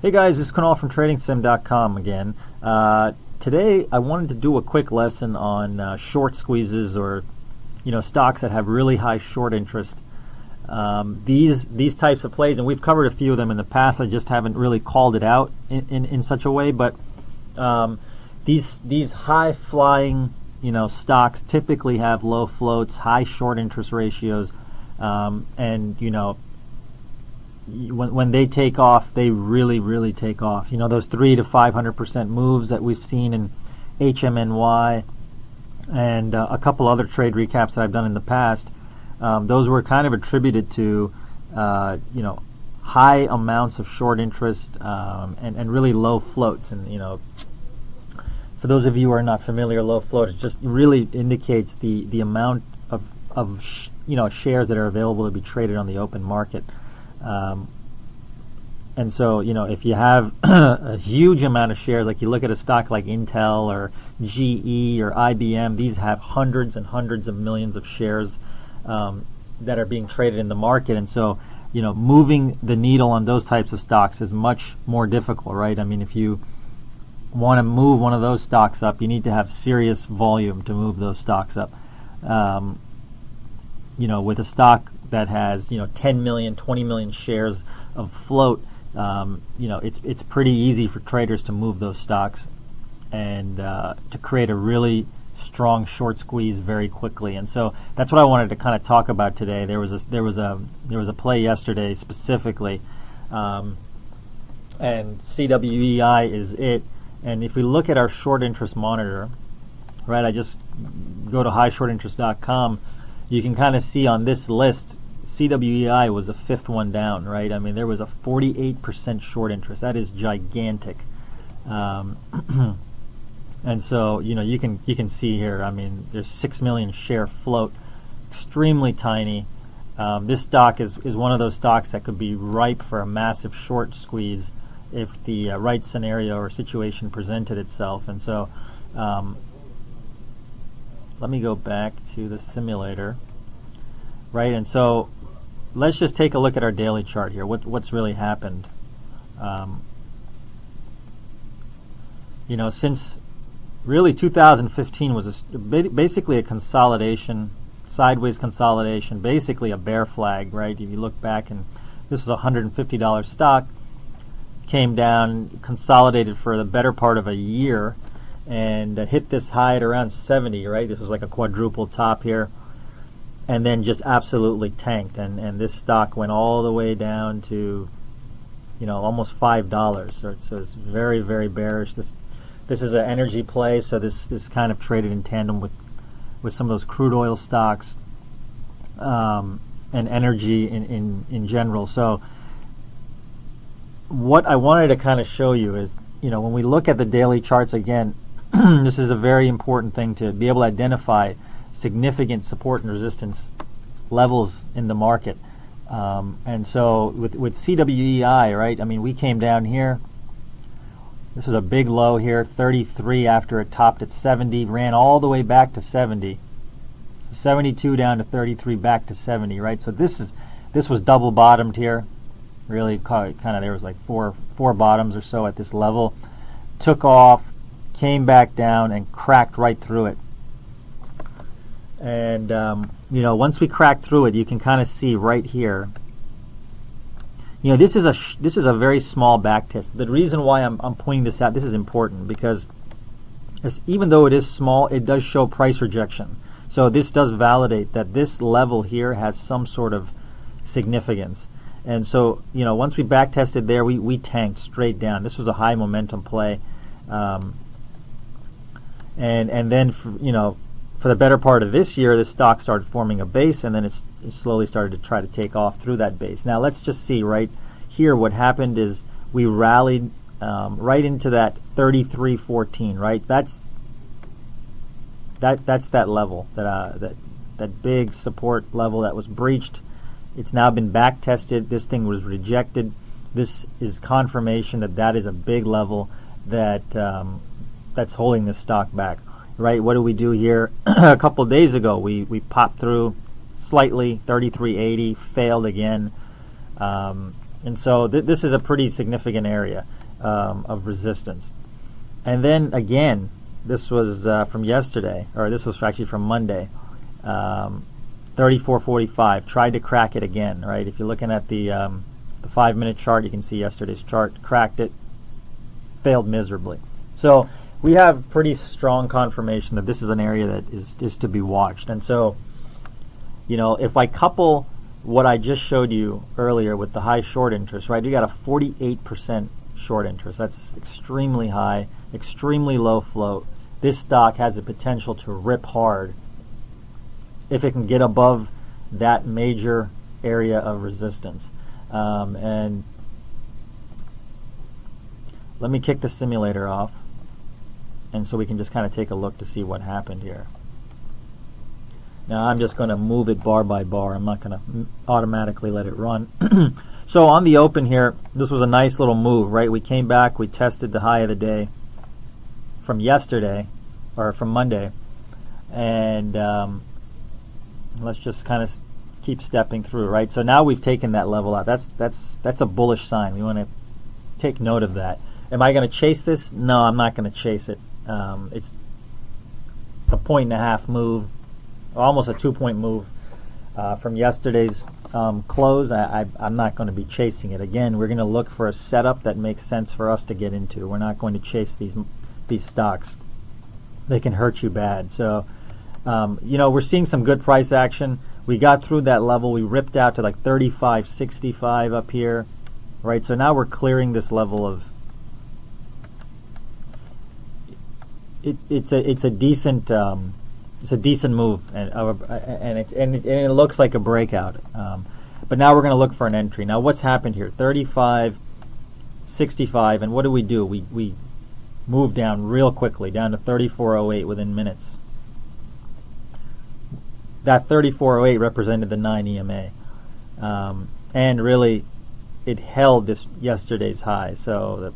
Hey guys, this is Kunal from TradingSim.com again. Today I wanted to do a quick lesson on short squeezes, or stocks that have really high short interest. These types of plays, and we've covered a few of them in the past. I just haven't really called it out in such a way. But these high flying stocks typically have low floats, high short interest ratios, and when they take off, they really take off. Those 300 to 500% moves that we've seen in HMNY and a couple other trade recaps that I've done in the past. Those were kind of attributed to high amounts of short interest and really low floats. And for those of you who are not familiar, low float, it just really indicates the amount of shares that are available to be traded on the open market. And so, if you have a huge amount of shares, like you look at a stock like Intel or GE or IBM, these have hundreds and hundreds of millions of shares that are being traded in the market. And so, moving the needle on those types of stocks is much more difficult, right? I mean, if you want to move one of those stocks up, you need to have serious volume to move those stocks up. With a stock that has 10 million, 20 million shares of float, it's pretty easy for traders to move those stocks and to create a really strong short squeeze very quickly. And so that's what I wanted to kind of talk about today. There was a play yesterday specifically, and CWEI is it. And if we look at our short interest monitor, right, I just go to highshortinterest.com. You can kind of see on this list, CWEI was the fifth one down, right? I mean, there was a 48% short interest. That is gigantic. And so, you can see here, I mean, there's 6 million share float, extremely tiny. This stock is one of those stocks that could be ripe for a massive short squeeze if the right scenario or situation presented itself. And so, let me go back to the simulator, right? And so let's just take a look at our daily chart here. What's really happened? Since really 2015 was basically a consolidation, sideways consolidation, basically a bear flag, right? If you look back, and this was a $150 stock, came down, consolidated for the better part of a year, and hit this high at around 70, right? This was like a quadruple top here, and then just absolutely tanked, and this stock went all the way down to almost $5. So it's very, very bearish. This is an energy play, so this kind of traded in tandem with some of those crude oil stocks and energy in general. So what I wanted to kind of show you is, when we look at the daily charts again, this is a very important thing to be able to identify significant support and resistance levels in the market. And so with CWEI, right, I mean, we came down here. This was a big low here, 33 after it topped at 70, ran all the way back to 70. 72 down to 33, back to 70, right? So this was double bottomed here. Really kind of, there was like four bottoms or so at this level. Took off, came back down, and cracked right through it. And once we cracked through it, you can kind of see right here. This is a very small back test. The reason why I'm pointing this out, this is important because even though it is small, it does show price rejection. So this does validate that this level here has some sort of significance. And so, once we back tested there, we tanked straight down. This was a high momentum play. And then, for the better part of this year, the stock started forming a base, and then it slowly started to try to take off through that base. Now, let's just see right here what happened is we rallied right into that 33.14, right? That's that level, that big support level that was breached. It's now been back tested. This thing was rejected. This is confirmation that is a big level that's holding this stock back, right? What do we do here? A couple of days ago, we popped through slightly, 33.80, failed again. And so this is a pretty significant area of resistance. And then again, this was from yesterday, or this was actually from Monday, 34.45, tried to crack it again, right? If you're looking at the 5-minute chart, you can see yesterday's chart, cracked it, failed miserably. So we have pretty strong confirmation that this is an area that is to be watched. And so, you know, if I couple what I just showed you earlier with the high short interest, right, you got a 48% short interest. That's extremely high, extremely low float. This stock has the potential to rip hard if it can get above that major area of resistance. And let me kick the simulator off, and so we can just kind of take a look to see what happened here. Now I'm just going to move it bar by bar. I'm not going to automatically let it run. So on the open here, this was a nice little move, right? We came back, we tested the high of the day from yesterday, or from Monday, and let's just kind of keep stepping through, right? So now we've taken that level out. That's a bullish sign. We want to take note of that. Am I going to chase this? No, I'm not going to chase it. It's a 1.5 move, almost a 2-point move from yesterday's close. I'm not going to be chasing it. Again, we're going to look for a setup that makes sense for us to get into. We're not going to chase these stocks. They can hurt you bad. So, you know, we're seeing some good price action. We got through that level. We ripped out to like 35.65 up here, right? So now we're clearing this level of. It's a decent move, and it looks like a breakout. But now we're going to look for an entry. Now what's happened here? 35.65, and what do? We moved down real quickly, down to 34.08 within minutes. That 34.08 represented the 9 EMA, and really, it held this yesterday's high. So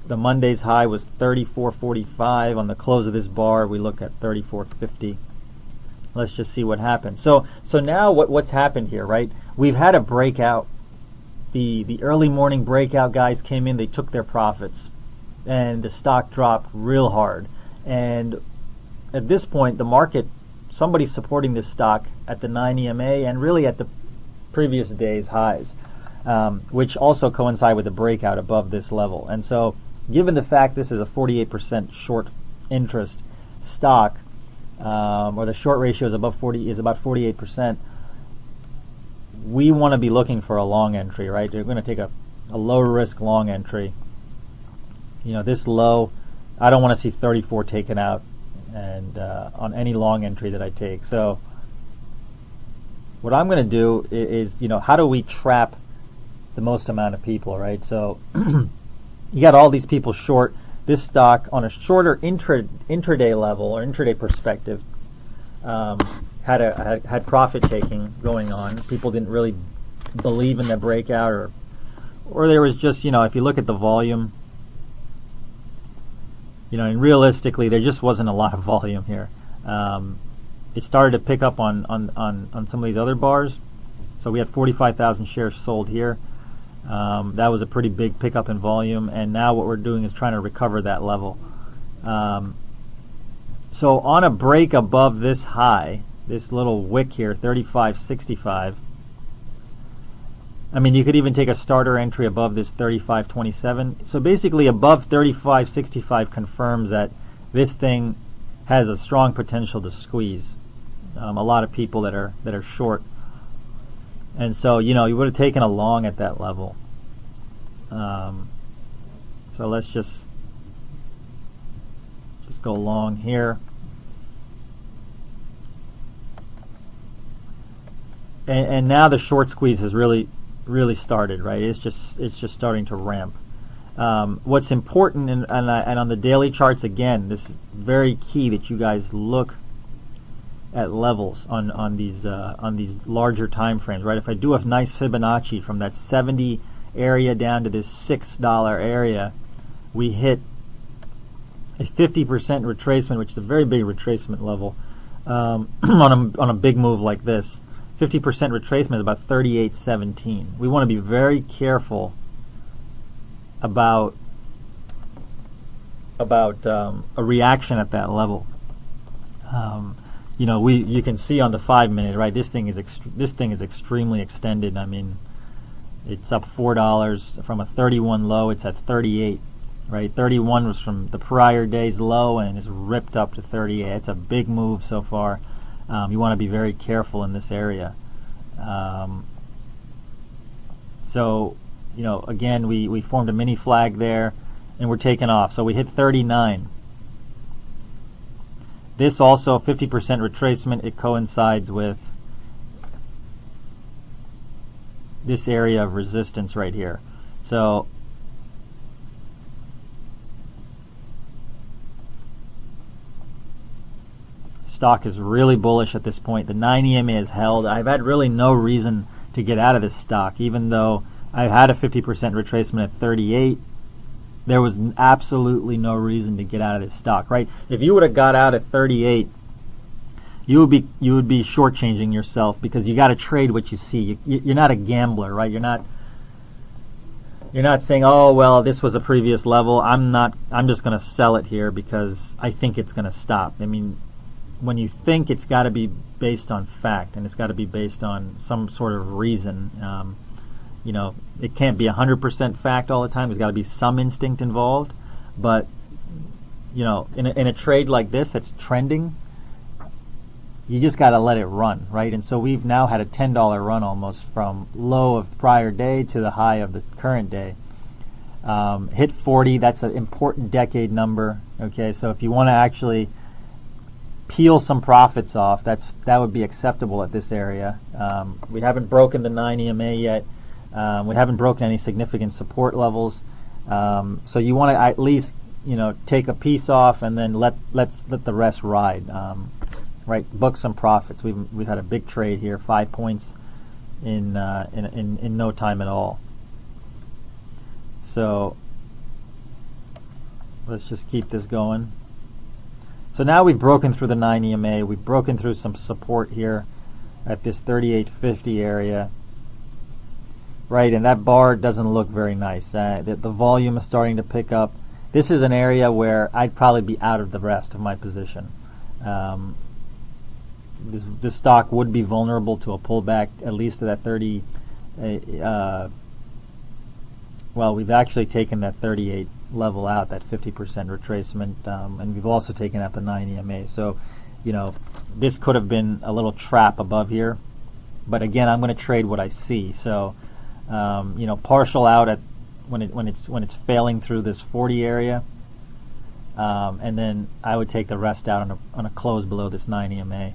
the Monday's high was 34.45. On the close of this bar, we look at 34.50. Let's just see what happens. So now what's happened here, right? We've had a breakout. The early morning breakout guys came in, they took their profits, and the stock dropped real hard. And at this point, the market, somebody's supporting this stock at the 9 EMA and really at the previous day's highs, which also coincide with the breakout above this level. And so, given the fact this is a 48% short interest stock, or the short ratio is about 48%, we want to be looking for a long entry, right? You're going to take a low risk long entry. You know, this low, I don't want to see 34 taken out, and on any long entry that I take. So what I'm going to do is, you know, how do we trap the most amount of people, right? So you got all these people short this stock on a shorter intraday level or intraday perspective. Had profit taking going on. People didn't really believe in the breakout, or there was just, you know, if you look at the volume, you know, and realistically there just wasn't a lot of volume here. It started to pick up on some of these other bars. So we had 45,000 shares sold here. That was a pretty big pickup in volume, and now what we're doing is trying to recover that level. So on a break above this high, this little wick here, 35.65, I mean, you could even take a starter entry above this 35.27. So basically above 35.65 confirms that this thing has a strong potential to squeeze a lot of people that are short. And so, you know, you would have taken a long at that level. So let's just go long here. And now the short squeeze has really started, right? It's just starting to ramp. What's important, and on the daily charts, again, this is very key that you guys look at levels on these larger time frames, right? If I do a nice Fibonacci from that 70 area down to this $6 area, we hit a 50% retracement, which is a very big retracement level on a big move like this. 50% retracement is about 38.17. We want to be very careful about a reaction at that level. You can see on the 5-minute, right? This thing is extremely extended. I mean, it's up $4 from a 31 low. It's at 38, right? 31 was from the prior day's low, and it's ripped up to 38. It's a big move so far. You want to be very careful in this area. So, again, we formed a mini flag there, and we're taking off. So we hit 39. This also 50% retracement. It coincides with this area of resistance right here. So stock is really bullish at this point. The 9 EMA is held. I've had really no reason to get out of this stock, even though I've had a 50% retracement at 38. There was absolutely no reason to get out of this stock, right? If you would have got out at 38, you would be shortchanging yourself, because you got to trade what you see. You're not a gambler, right? You're not saying, oh well, this was a previous level. I'm just going to sell it here because I think it's going to stop. I mean, when you think, it's got to be based on fact, and it's got to be based on some sort of reason. It can't be 100% fact all the time. There's got to be some instinct involved. But in a trade like this that's trending, you just got to let it run, right? And so we've now had a $10 run almost from low of the prior day to the high of the current day. Hit 40. That's an important decade number. Okay, so if you want to actually peel some profits off, that would be acceptable at this area. We haven't broken the 9 EMA yet. We haven't broken any significant support levels. So you want to at least take a piece off, and then let the rest ride. Right, book some profits. We've had a big trade here, 5 points in no time at all. So let's just keep this going. So now we've broken through the 9 EMA. We've broken through some support here at this 38.50 area. Right, and that bar doesn't look very nice. The volume is starting to pick up. This is an area where I'd probably be out of the rest of my position. This stock would be vulnerable to a pullback, at least to that 30. Well, we've actually taken that 38 level out, that 50% retracement, and we've also taken out the 9 EMA. So, this could have been a little trap above here. But again, I'm going to trade what I see. So, partial out at when it's failing through this 40 area, and then I would take the rest out on a close below this 9 EMA.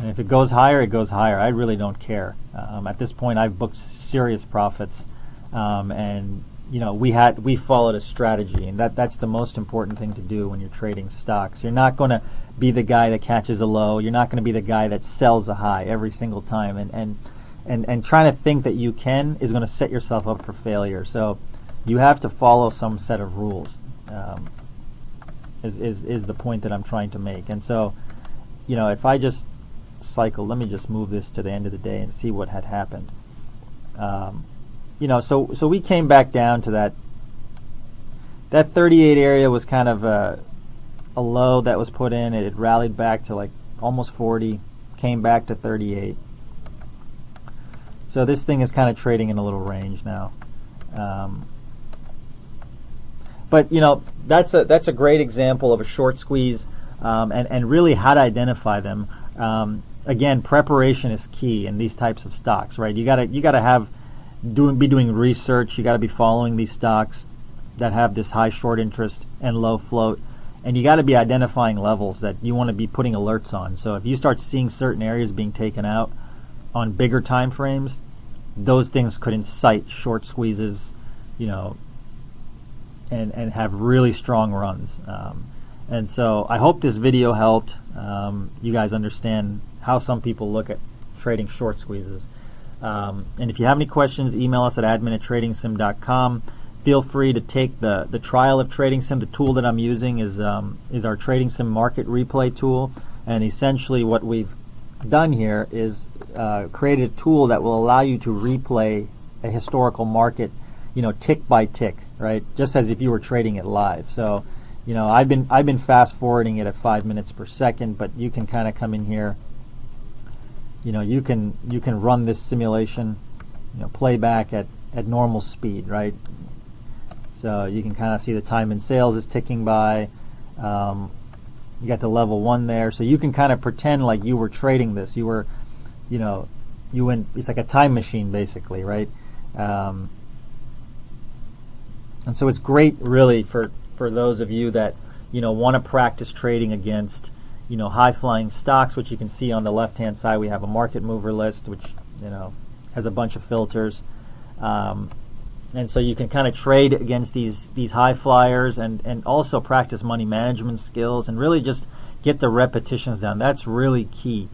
And if it goes higher, it goes higher. I really don't care. At this point, I've booked serious profits, and we followed a strategy, and that's the most important thing to do when you're trading stocks. You're not going to be the guy that catches a low. You're not going to be the guy that sells a high every single time, and trying to think that you can is going to set yourself up for failure. So you have to follow some set of rules. Is the point that I'm trying to make. And so, if I just cycle, let me just move this to the end of the day and see what had happened. So we came back down to that 38 area was kind of a low that was put in. It rallied back to like almost 40, came back to 38. So this thing is kind of trading in a little range now. But that's a great example of a short squeeze, and really how to identify them. Again, preparation is key in these types of stocks, right? You gotta be doing research. You gotta be following these stocks that have this high short interest and low float, and you gotta be identifying levels that you want to be putting alerts on. So if you start seeing certain areas being taken out on bigger time frames, those things could incite short squeezes, and have really strong runs. And so I hope this video helped you guys understand how some people look at trading short squeezes. And if you have any questions, email us at admin@tradingsim.com. Feel free to take the trial of TradingSim. The tool that I'm using is our TradingSim Market Replay tool. And essentially what we've done here is created a tool that will allow you to replay a historical market, tick by tick, right? Just as if you were trading it live. So, I've been fast forwarding it at 5 minutes per second, but you can kind of come in here. You can run this simulation, playback at normal speed, right? So you can kind of see the time in sales is ticking by. You got the level 1 there, so you can kind of pretend like you were trading this. You were, you went. It's like a time machine, basically, right? And so it's great, really, for those of you that want to practice trading against high-flying stocks, which you can see on the left-hand side. We have a market mover list, which has a bunch of filters. And so you can kind of trade against these high flyers and also practice money management skills and really just get the repetitions down. That's really key.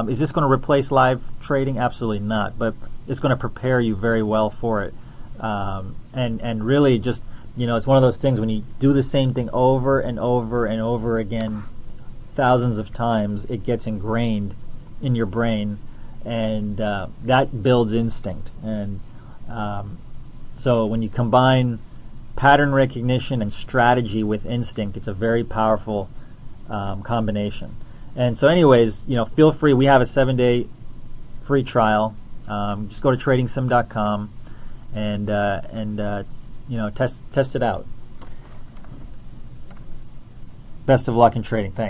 Is this going to replace live trading? Absolutely not. But it's going to prepare you very well for it. And really just, it's one of those things when you do the same thing over and over and over again thousands of times, it gets ingrained in your brain, and that builds instinct. And so when you combine pattern recognition and strategy with instinct, it's a very powerful combination. And so anyways, feel free. We have a 7-day free trial. Just go to TradingSim.com and test it out. Best of luck in trading. Thanks.